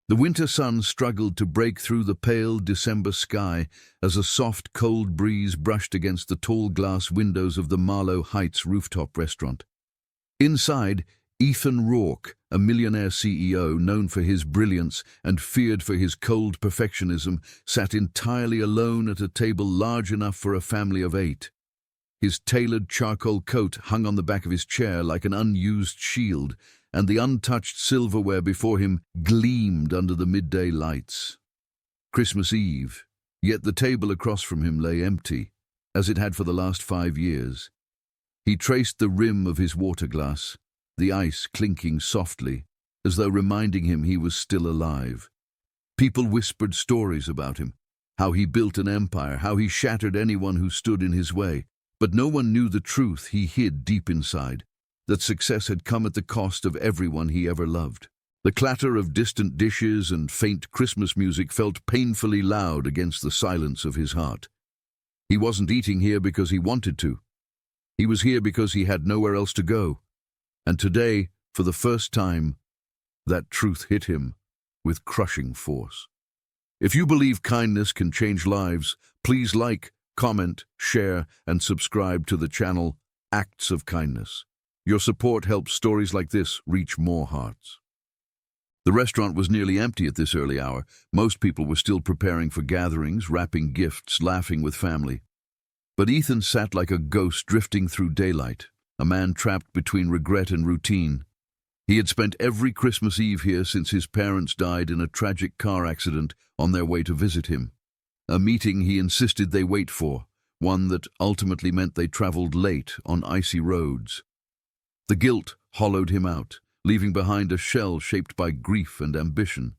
The winter sun struggled to break through the pale December sky as a soft, cold breeze brushed against the tall glass windows of the Marlow Heights rooftop restaurant. Inside, Ethan Rourke, a Millionaire CEO known for his brilliance and feared for his cold perfectionism, sat entirely alone at a table large enough for a family of 8. His tailored charcoal coat hung on the back of his chair like an unused shield, and the untouched silverware before him gleamed under the midday lights. Christmas Eve, yet the table across from him lay empty, as it had for the last 5 years. He traced the rim of his water glass, the ice clinking softly, as though reminding him he was still alive. People whispered stories about him, how he built an empire, how he shattered anyone who stood in his way, but no one knew the truth he hid deep inside, that success had come at the cost of everyone he ever loved. The clatter of distant dishes and faint Christmas music felt painfully loud against the silence of his heart. He wasn't eating here because he wanted to. He was here because he had nowhere else to go. And today, for the first time, that truth hit him with crushing force. If you believe kindness can change lives, please like, comment, share, and subscribe to the channel Acts of Kindness. Your support helps stories like this reach more hearts. The restaurant was nearly empty at this early hour. Most people were still preparing for gatherings, wrapping gifts, laughing with family. But Ethan sat like a ghost drifting through daylight, a man trapped between regret and routine. He had spent every Christmas Eve here since his parents died in a tragic car accident on their way to visit him. A meeting he insisted they wait for, one that ultimately meant they traveled late on icy roads. The guilt hollowed him out, leaving behind a shell shaped by grief and ambition.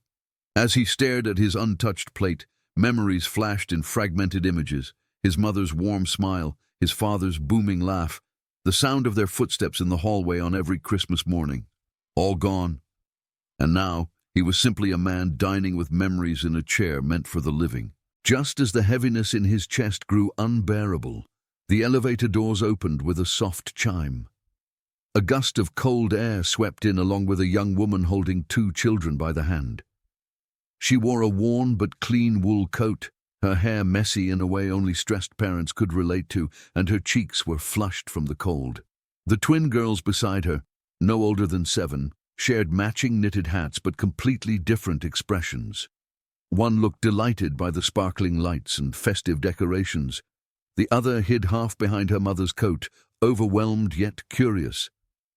As he stared at his untouched plate, memories flashed in fragmented images, his mother's warm smile, his father's booming laugh, the sound of their footsteps in the hallway on every Christmas morning. All gone. And now, he was simply a man dining with memories in a chair meant for the living. Just as the heaviness in his chest grew unbearable, the elevator doors opened with a soft chime. A gust of cold air swept in along with a young woman holding 2 children by the hand. She wore a worn but clean wool coat, her hair messy in a way only stressed parents could relate to, and her cheeks were flushed from the cold. The twin girls beside her, no older than 7, shared matching knitted hats but completely different expressions. One looked delighted by the sparkling lights and festive decorations. The other hid half behind her mother's coat, overwhelmed yet curious.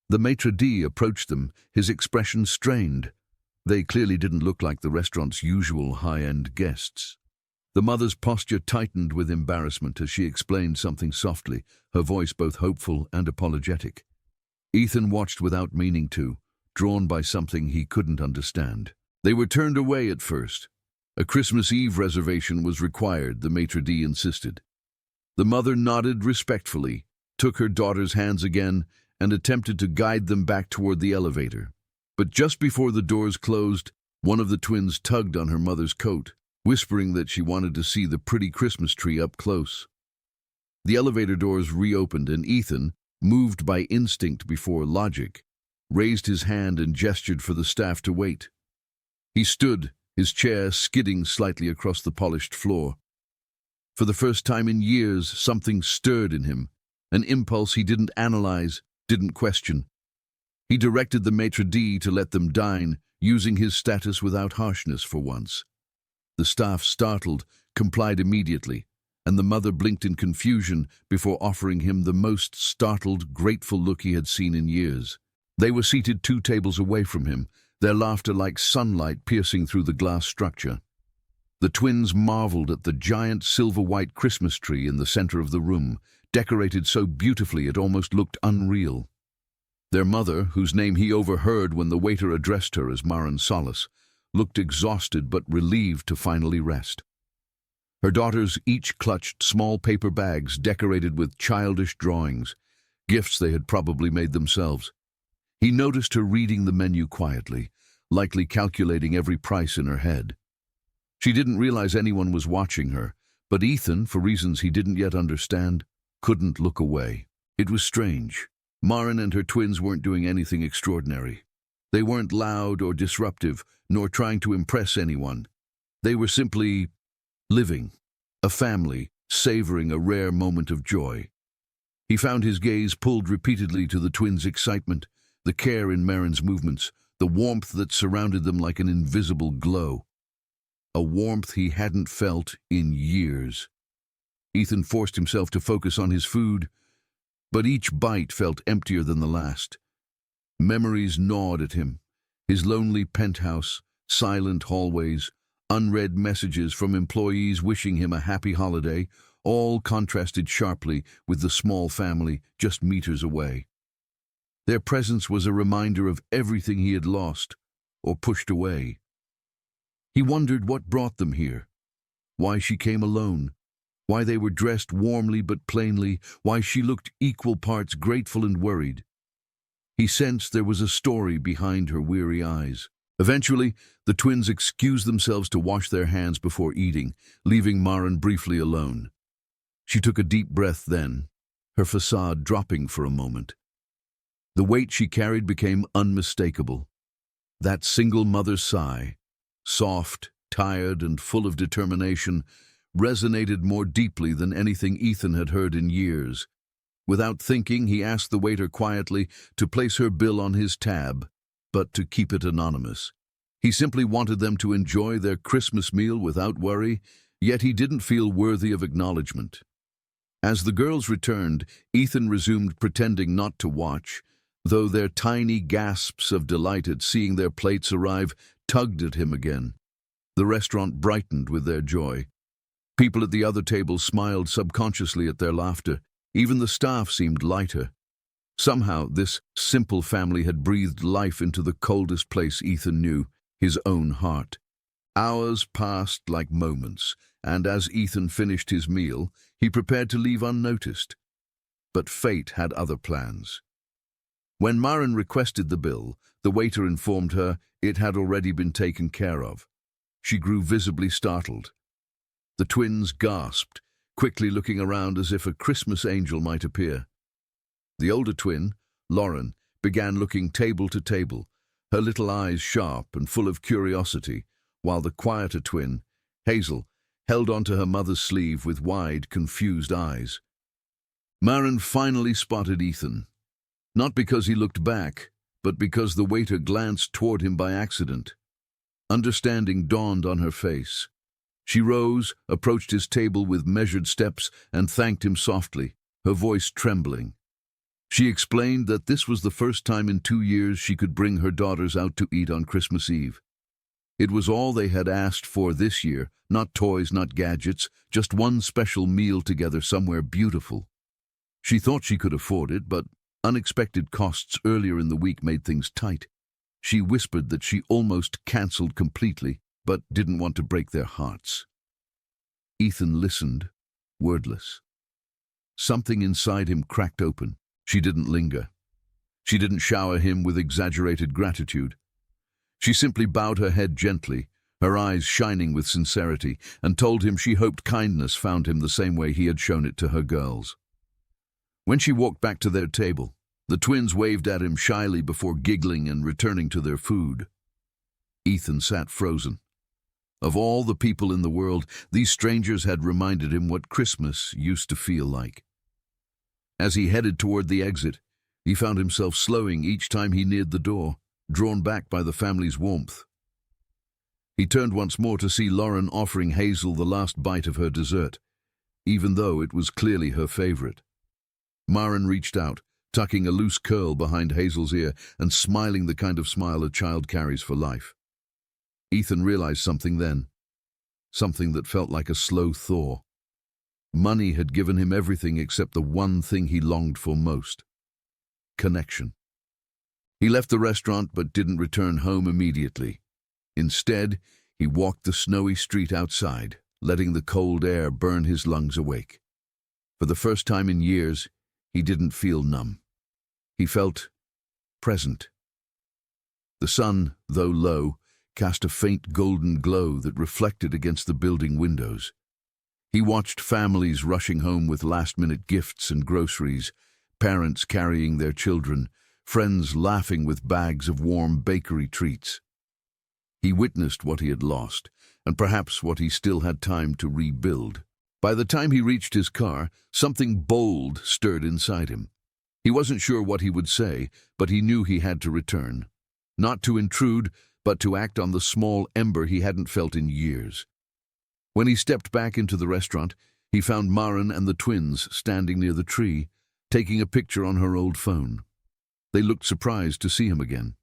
The maitre d' approached them, his expression strained. They clearly didn't look like the restaurant's usual high-end guests. The mother's posture tightened with embarrassment as she explained something softly, her voice both hopeful and apologetic. Ethan watched without meaning to, drawn by something he couldn't understand. They were turned away at first. A Christmas Eve reservation was required, the maitre d' insisted. The mother nodded respectfully, took her daughter's hands again, and attempted to guide them back toward the elevator. But just before the doors closed, one of the twins tugged on her mother's coat, whispering that she wanted to see the pretty Christmas tree up close. The elevator doors reopened, and Ethan, moved by instinct before logic, raised his hand and gestured for the staff to wait. He stood, his chair skidding slightly across the polished floor. For the first time in years, something stirred in him, an impulse he didn't analyze, didn't question. He directed the maitre d' to let them dine, using his status without harshness for once. The staff, startled, complied immediately, and the mother blinked in confusion before offering him the most startled, grateful look he had seen in years. They were seated 2 tables away from him, their laughter like sunlight piercing through the glass structure. The twins marveled at the giant silver-white Christmas tree in the center of the room, decorated so beautifully it almost looked unreal. Their mother, whose name he overheard when the waiter addressed her as Marin Solace, looked exhausted but relieved to finally rest. Her daughters each clutched small paper bags decorated with childish drawings, gifts they had probably made themselves. He noticed her reading the menu quietly, likely calculating every price in her head. She didn't realize anyone was watching her, but Ethan, for reasons he didn't yet understand, couldn't look away. It was strange. Marin and her twins weren't doing anything extraordinary. They weren't loud or disruptive, nor trying to impress anyone. They were simply living, a family, savoring a rare moment of joy. He found his gaze pulled repeatedly to the twins' excitement, the care in Marin's movements, the warmth that surrounded them like an invisible glow. A warmth he hadn't felt in years. Ethan forced himself to focus on his food, but each bite felt emptier than the last. Memories gnawed at him. His lonely penthouse, silent hallways, unread messages from employees wishing him a happy holiday, all contrasted sharply with the small family just meters away. Their presence was a reminder of everything he had lost or pushed away. He wondered what brought them here, why she came alone, why they were dressed warmly but plainly, why she looked equal parts grateful and worried. He sensed there was a story behind her weary eyes. Eventually, the twins excused themselves to wash their hands before eating, leaving Marin briefly alone. She took a deep breath then, her facade dropping for a moment. The weight she carried became unmistakable. That single mother's sigh, soft, tired, and full of determination, resonated more deeply than anything Ethan had heard in years. Without thinking, he asked the waiter quietly to place her bill on his tab, but to keep it anonymous. He simply wanted them to enjoy their Christmas meal without worry, yet he didn't feel worthy of acknowledgement. As the girls returned, Ethan resumed pretending not to watch, though their tiny gasps of delight at seeing their plates arrive tugged at him again. The restaurant brightened with their joy. People at the other tables smiled subconsciously at their laughter. Even the staff seemed lighter. Somehow, this simple family had breathed life into the coldest place Ethan knew, his own heart. Hours passed like moments, and as Ethan finished his meal, he prepared to leave unnoticed. But fate had other plans. When Marin requested the bill, the waiter informed her it had already been taken care of. She grew visibly startled. The twins gasped, quickly looking around as if a Christmas angel might appear. The older twin, Lauren, began looking table to table, her little eyes sharp and full of curiosity, while the quieter twin, Hazel, held onto her mother's sleeve with wide, confused eyes. Marin finally spotted Ethan, not because he looked back, but because the waiter glanced toward him by accident. Understanding dawned on her face. She rose, approached his table with measured steps, and thanked him softly, her voice trembling. She explained that this was the first time in 2 years she could bring her daughters out to eat on Christmas Eve. It was all they had asked for this year, not toys, not gadgets, just one special meal together somewhere beautiful. She thought she could afford it, but unexpected costs earlier in the week made things tight. She whispered that she almost cancelled completely, but didn't want to break their hearts. Ethan listened, wordless. Something inside him cracked open. She didn't linger. She didn't shower him with exaggerated gratitude. She simply bowed her head gently, her eyes shining with sincerity, and told him she hoped kindness found him the same way he had shown it to her girls. When she walked back to their table, the twins waved at him shyly before giggling and returning to their food. Ethan sat frozen. Of all the people in the world, these strangers had reminded him what Christmas used to feel like. As he headed toward the exit, he found himself slowing each time he neared the door, drawn back by the family's warmth. He turned once more to see Lauren offering Hazel the last bite of her dessert, even though it was clearly her favorite. Marin reached out, tucking a loose curl behind Hazel's ear and smiling the kind of smile a child carries for life. Ethan realized something then, something that felt like a slow thaw. Money had given him everything except the one thing he longed for most: connection. He left the restaurant but didn't return home immediately. Instead, he walked the snowy street outside, letting the cold air burn his lungs awake. For the first time in years, he didn't feel numb. He felt present. The sun, though low, cast a faint golden glow that reflected against the building windows. He watched families rushing home with last-minute gifts and groceries, parents carrying their children, friends laughing with bags of warm bakery treats. He witnessed what he had lost, and perhaps what he still had time to rebuild. By the time he reached his car, something bold stirred inside him. He wasn't sure what he would say, but he knew he had to return. Not to intrude, but to act on the small ember he hadn't felt in years. When he stepped back into the restaurant, he found Maren and the twins standing near the tree, taking a picture on her old phone. They looked surprised to see him again.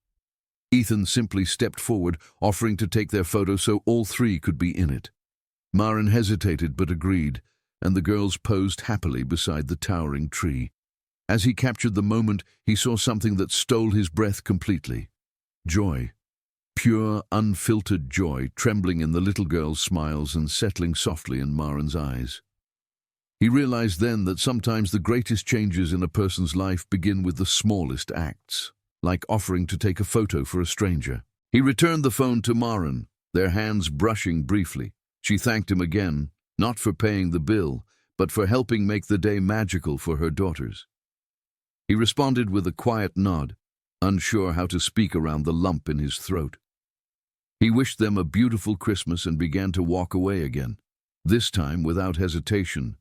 Ethan simply stepped forward, offering to take their photo so all three could be in it. Maren hesitated but agreed, and the girls posed happily beside the towering tree. As he captured the moment, he saw something that stole his breath completely. Joy. Pure, unfiltered joy, trembling in the little girl's smiles and settling softly in Maren's eyes. He realized then that sometimes the greatest changes in a person's life begin with the smallest acts, like offering to take a photo for a stranger. He returned the phone to Maren, their hands brushing briefly. She thanked him again, not for paying the bill, but for helping make the day magical for her daughters. He responded with a quiet nod, unsure how to speak around the lump in his throat. He wished them a beautiful Christmas and began to walk away again, this time without hesitation,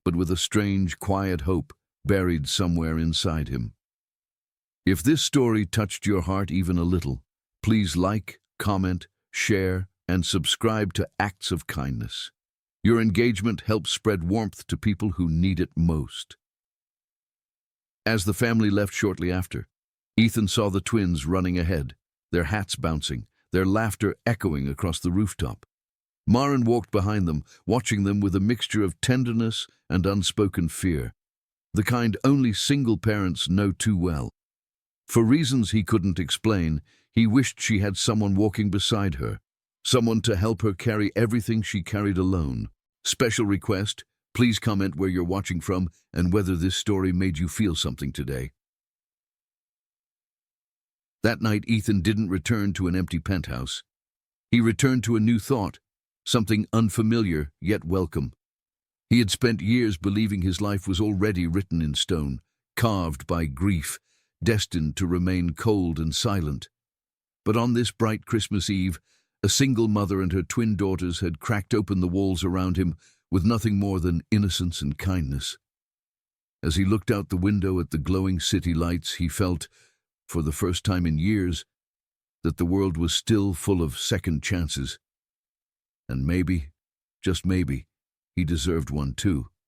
but with a strange, quiet hope buried somewhere inside him. If this story touched your heart even a little, please like, comment, share, and subscribe to Acts of Kindness. Your engagement helps spread warmth to people who need it most. As the family left shortly after, Ethan saw the twins running ahead, their hats bouncing, their laughter echoing across the rooftop. Maren walked behind them, watching them with a mixture of tenderness and unspoken fear, the kind only single parents know too well. For reasons he couldn't explain, he wished she had someone walking beside her, someone to help her carry everything she carried alone. Special request, please comment where you're watching from and whether this story made you feel something today. That night, Ethan didn't return to an empty penthouse. He returned to a new thought, something unfamiliar yet welcome. He had spent years believing his life was already written in stone, carved by grief, destined to remain cold and silent. But on this bright Christmas Eve, a single mother and her twin daughters had cracked open the walls around him with nothing more than innocence and kindness. As he looked out the window at the glowing city lights, he felt, for the first time in years, that the world was still full of second chances. And maybe, just maybe, he deserved one too.